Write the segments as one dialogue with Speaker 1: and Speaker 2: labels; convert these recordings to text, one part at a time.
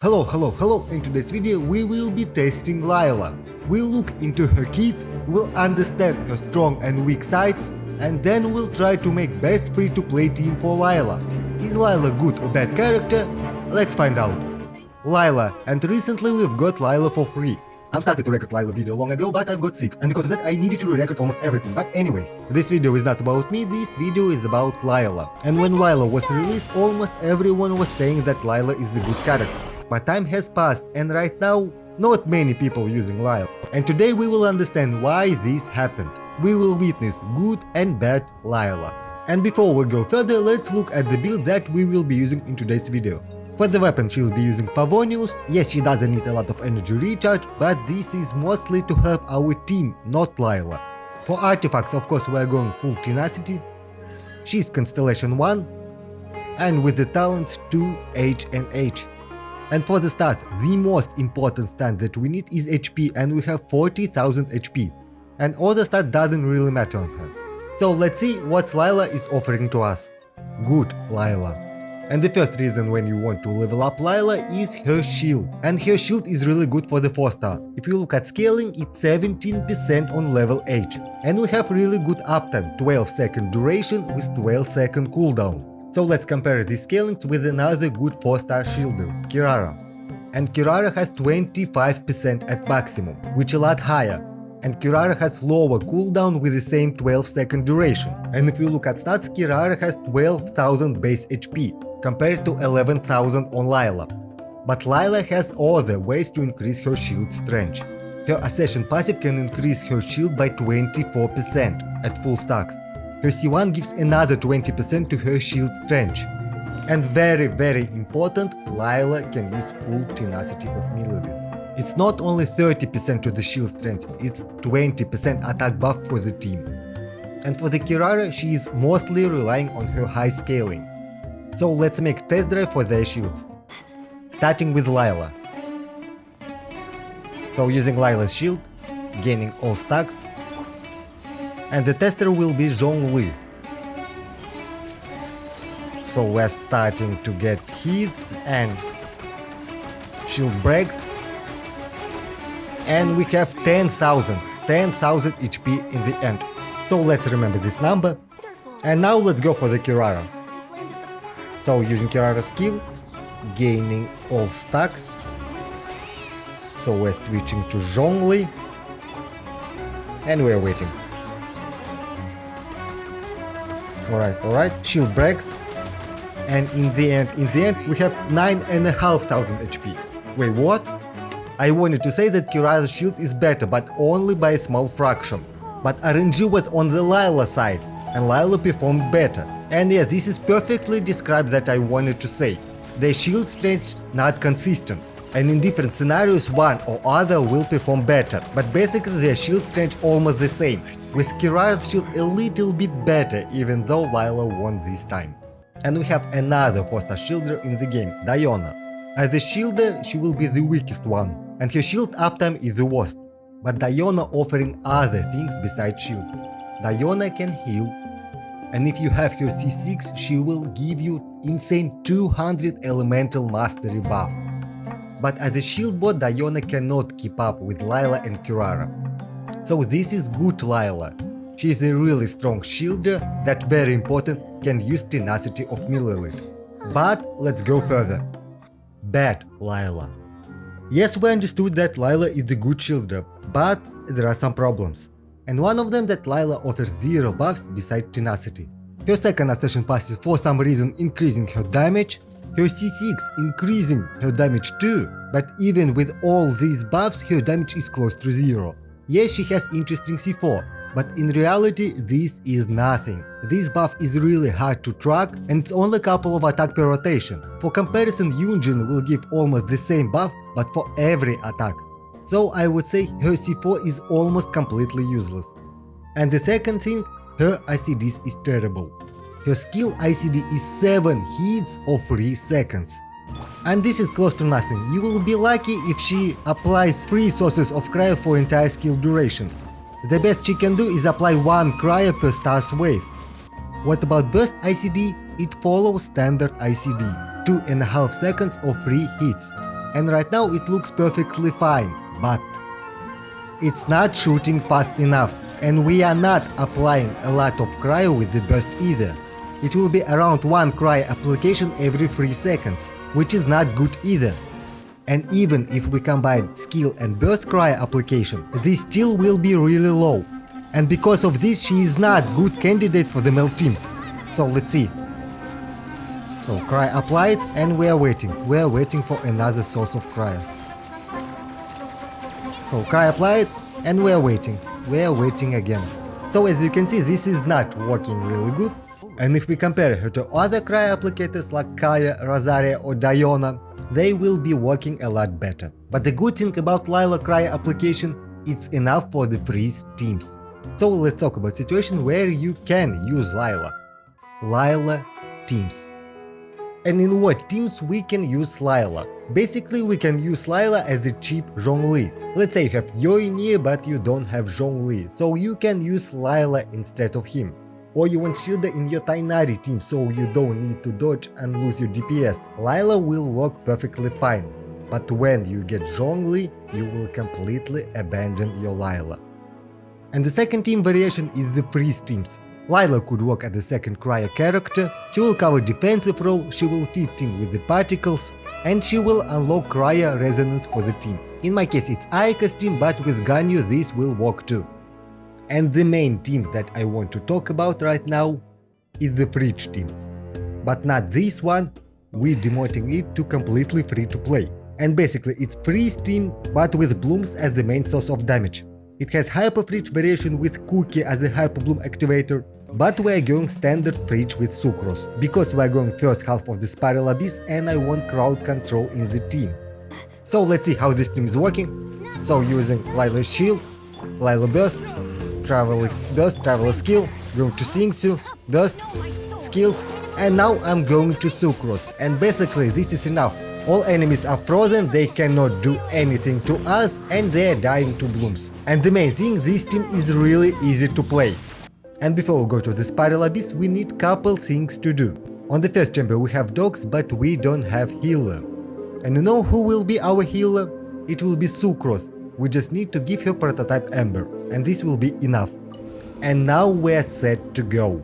Speaker 1: Hello, in today's video we will be testing Layla. We'll look into her kit, we'll understand her strong and weak sides, and then we'll try to make best free-to-play team for Layla. Is Layla good or bad character? Let's find out. Layla, and recently we've got Layla for free. I've started to record Layla video long ago, but I've got sick, and because of that I needed to re-record almost everything. But anyways, this video is not about me, this video is about Layla. And when Layla was released, almost everyone was saying that Layla is a good character. But time has passed, and right now, not many people using Layla. And today we will understand why this happened. We will witness good and bad Layla. And before we go further, let's look at the build that we will be using in today's video. For the weapon she'll be using Favonius. Yes, she doesn't need a lot of energy recharge, but this is mostly to help our team, not Layla. For artifacts, of course, we are going full tenacity. She's Constellation 1, and with the talents 2, H and H. And for the stat, the most important stat that we need is HP, and we have 40,000 HP. And other stat doesn't really matter on her. So let's see what Layla is offering to us. Good Layla. And the first reason when you want to level up Layla is her shield. And her shield is really good for the 4-star. If you look at scaling, it's 17% on level H. And we have really good uptime, 12-second duration with 12-second cooldown. So let's compare these scalings with another good 4-star shielder, Kirara. And Kirara has 25% at maximum, which is a lot higher. And Kirara has lower cooldown with the same 12-second duration. And if you look at stats, Kirara has 12,000 base HP, compared to 11,000 on Layla. But Layla has other ways to increase her shield strength. Her Accession passive can increase her shield by 24% at full stacks. Her C1 gives another 20% to her shield strength. And very important, Layla can use full tenacity of Millilith. It's not only 30% to the shield strength, it's 20% attack buff for the team. And for the Kirara, she is mostly relying on her high scaling. So let's make a test drive for their shields. Starting with Layla. So using Layla's shield, gaining all stacks. And the tester will be Zhongli. So we're starting to get hits and shield breaks. And we have 10,000 HP in the end. So let's remember this number. And now let's go for the Kirara. So using Kirara's skill, gaining all stacks. So we're switching to Zhongli. And we're waiting. Alright, shield breaks. And in the end we have 9,500 HP. Wait, what? I wanted to say that Kirara's shield is better, but only by a small fraction. But RNG was on the Layla side, and Layla performed better. And yeah, this is perfectly described that I wanted to say. Their shield strength not consistent, and in different scenarios one or other will perform better, but basically their shield strength almost the same, with Kirara's shield a little bit better even though Layla won this time. And we have another 4-star shielder in the game, Diona. As a shielder, she will be the weakest one, and her shield uptime is the worst. But Diona offering other things besides shield. Diona can heal, and if you have her C6, she will give you insane 200 elemental mastery buff. But as a shield bot, Diona cannot keep up with Layla and Kirara. So this is good Layla. She is a really strong shielder that, very important, can use tenacity of Millilith. But let's go further. Bad Layla. Yes, we understood that Layla is a good shielder, but there are some problems. And one of them that Layla offers 0 buffs besides tenacity. Her second Accession passive for some reason increasing her damage, her C6 increasing her damage too, but even with all these buffs her damage is close to 0. Yes, she has interesting C4, but in reality this is nothing. This buff is really hard to track and it's only a couple of attack per rotation. For comparison, Yunjin will give almost the same buff, but for every attack. So I would say her C4 is almost completely useless. And the second thing, her ICDs is terrible. Her skill ICD is 7 hits of 3 seconds. And this is close to nothing. You will be lucky if she applies 3 sources of cryo for entire skill duration. The best she can do is apply 1 cryo per star's wave. What about burst ICD? It follows standard ICD, 2.5 seconds of 3 hits. and right now it looks perfectly fine, but it's not shooting fast enough, and we are not applying a lot of cryo with the burst either. It will be around 1 cryo application every 3 seconds, which is not good either. And even if we combine skill and burst cryo application, this still will be really low. And because of this, she is not good candidate for the male teams. So let's see. So cryo applied, and we are waiting. We are waiting for another source of cryo. So cryo applied, and we are waiting. We are waiting again. So as you can see, this is not working really good. And if we compare her to other cryo applicators like Kaya, Rosaria or Diona, they will be working a lot better. But the good thing about Layla cryo application, it's enough for the freeze teams. So let's talk about situation where you can use Layla. Layla Teams. And in what teams we can use Layla? Basically we can use Layla as the cheap Zhongli. Let's say you have Yoimiya but you don't have Zhongli, so you can use Layla instead of him. Or you want Shielder in your Tighnari team so you don't need to dodge and lose your DPS. Layla will work perfectly fine. But when you get Zhongli, you will completely abandon your Layla. And the second team variation is the freeze teams. Layla could work as the second cryo character, she will cover defensive role, she will fit in with the particles, and she will unlock cryo resonance for the team. In my case it's Ayaka's team, but with Ganyu this will work too. And the main team that I want to talk about right now is the Fridge team. But not this one, we're demoting it to completely free to play. And basically it's freeze team but with blooms as the main source of damage. It has Hyper Fridge variation with Cookie as the Hyper Bloom activator, but we're going standard Fridge with Sucrose, because we're going first half of the Spiral Abyss and I want crowd control in the team. So let's see how this team is working. So using Layla Shield, Layla Burst, Travel Burst, Travel Skill, going to Xingqiu, Burst, Skills, and now I'm going to Sucrose, and basically this is enough. All enemies are frozen, they cannot do anything to us, and they are dying to blooms. And the main thing, this team is really easy to play. And before we go to the Spiral Abyss, we need couple things to do. On the first chamber we have dogs, but we don't have healer. And you know who will be our healer? It will be Sucrose. We just need to give her prototype Ember, and this will be enough. And now we're set to go.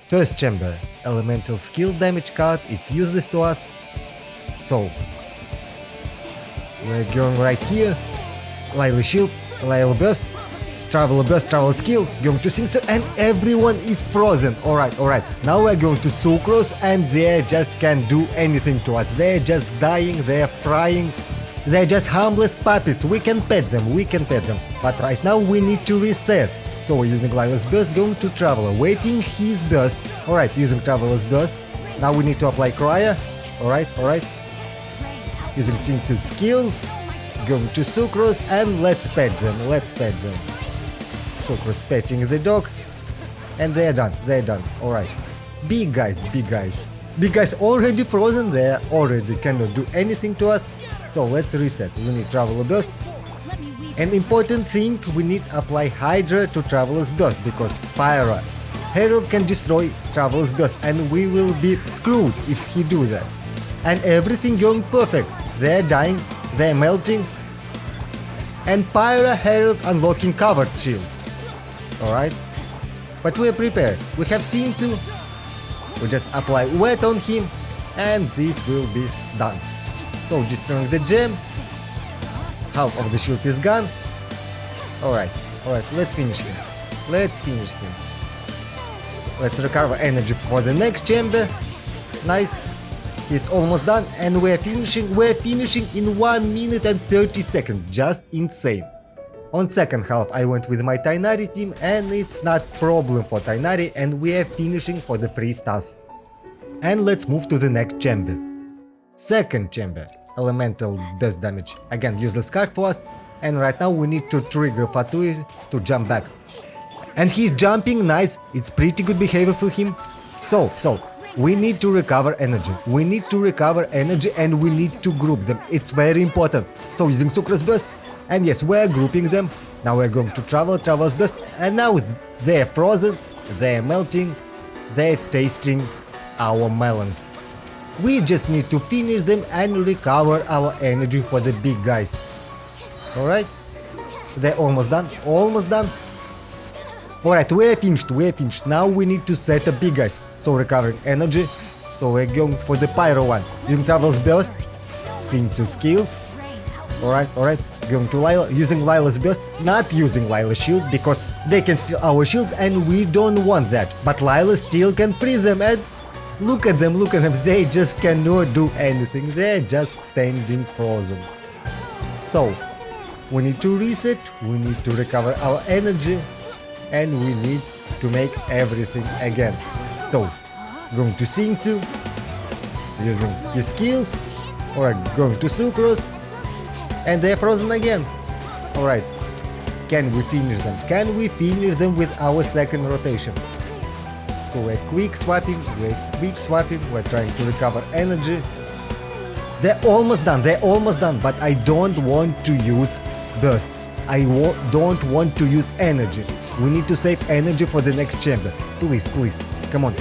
Speaker 1: First chamber, elemental skill damage card, it's useless to us. So, we're going right here, Layla Shield, Layla Burst, Traveler Burst, Travel Skill, going to Xingqiu, and everyone is frozen. Alright, now we're going to Sucrose and they just can't do anything to us. They're just dying, they're frying, they're just harmless puppies. We can pet them, but right now we need to reset. So we're using Layla's Burst, going to Traveler, waiting his Burst. Alright, using Traveler's Burst. Now we need to apply Cryo. Alright. Using Xingqiu's skills, going to Sucrose, and let's pet them. Sucrose petting the dogs, and they're done. Alright. Big guys already frozen, they already cannot do anything to us. So let's reset. We need Traveler Burst. An important thing, we need apply Hydra to Traveler's Burst, because Pyra Herald can destroy Traveler's Burst and we will be screwed if he do that. And everything going perfect. They're dying, they're melting, and Pyra Herald unlocking covered shield. Alright. But we're prepared. We have Xingqiu. We just apply wet on him and this will be done. So destroying the gem. Half of the shield is gone. Alright, let's finish him. Let's recover energy for the next chamber. Nice. He's almost done and we're finishing in 1 minute and 30 seconds. Just insane. On second half I went with my Tighnari team and it's not problem for Tighnari and we are finishing for the 3 stars. And let's move to the next chamber. Second chamber, elemental burst damage. Again, useless card for us, and right now we need to trigger Fatui to jump back. And he's jumping, nice, it's pretty good behavior for him. So, we need to recover energy. And we need to group them. It's very important. So using Sucrose Burst, and yes, we're grouping them. Now we're going to Travel's Burst, and now they're frozen, they're melting, they're tasting our melons. We just need to finish them and recover our energy for the big guys. Alright? They're almost done, almost done. Alright, we're finished. Now we need to set up big guys. So recovering energy. So we're going for the pyro one. Using Travel's Burst. Sync to skills. Alright. Going to Layla, using Layla's Burst, not using Layla's shield because they can steal our shield and we don't want that. But Layla still can free them and look at them, they just cannot do anything, they're just standing frozen. So, we need to reset, we need to recover our energy and we need to make everything again. So, going to Xingqiu, using his skills, alright, going to Sucrose, and they're frozen again. Alright, can we finish them? Can we finish them with our second rotation? So we're quick swapping, we're trying to recover energy. They're almost done, but I don't want to use burst. I don't want to use energy. We need to save energy for the next chamber. Please, come on.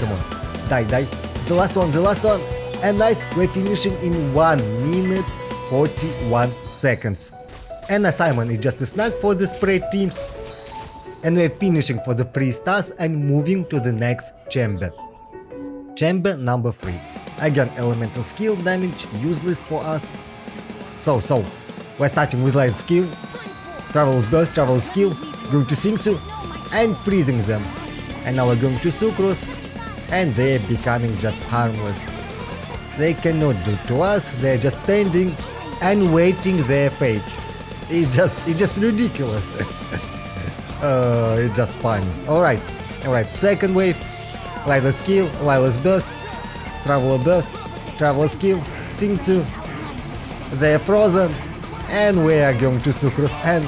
Speaker 1: Die. The last one, and nice, we're finishing in 1 minute 41 seconds. And assignment is just a snack for the spread teams. And we're finishing for the 3 stars and moving to the next chamber. Chamber number 3. Again, elemental skill damage, useless for us. So, we're starting with light skill, travel burst, travel skill, going to Xingqiu and freezing them. And now we're going to Sucrose and they're becoming just harmless. They cannot do to us, they're just standing and waiting their fate. It's just ridiculous. It's just fun. Alright, second wave, Layla's skill, Layla's burst, travel skill, Xingqiu, they're frozen, and we are going to Sucrose and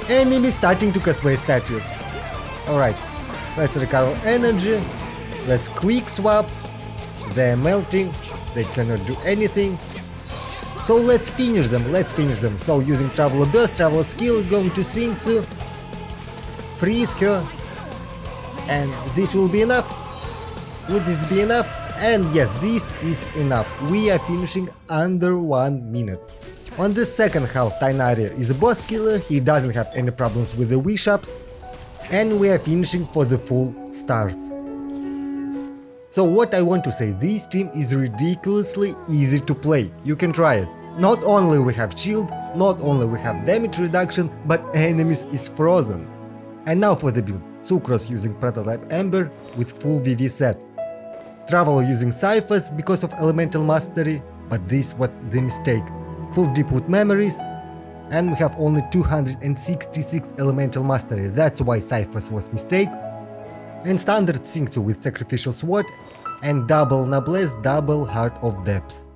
Speaker 1: enemy starting to cosplay statues. Alright, let's recover energy, let's quick swap, they're melting, they cannot do anything. So let's finish them. So using travel burst, travel skill, going to Xingqiu, freeze her, and this will be enough. Would this be enough? And yes, this is enough. We are finishing under 1 minute. On the second half, Tainaria is a boss killer, he doesn't have any problems with the wish-ups, and we are finishing for the full stars. So what I want to say, this team is ridiculously easy to play, you can try it. Not only we have shield, not only we have damage reduction, but enemies is frozen. And now for the build, Sucrose using prototype Ember with full VV set. Travel using Cyphers because of elemental mastery, but this was the mistake. Full Deepwood memories, and we have only 266 elemental mastery, that's why Cyphers was mistake. And standard Xingqiu with sacrificial sword and double noblesse, double heart of depths.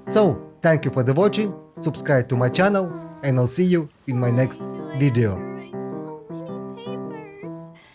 Speaker 1: So, thank you for the watching, subscribe to my channel, and I'll see you in my next video.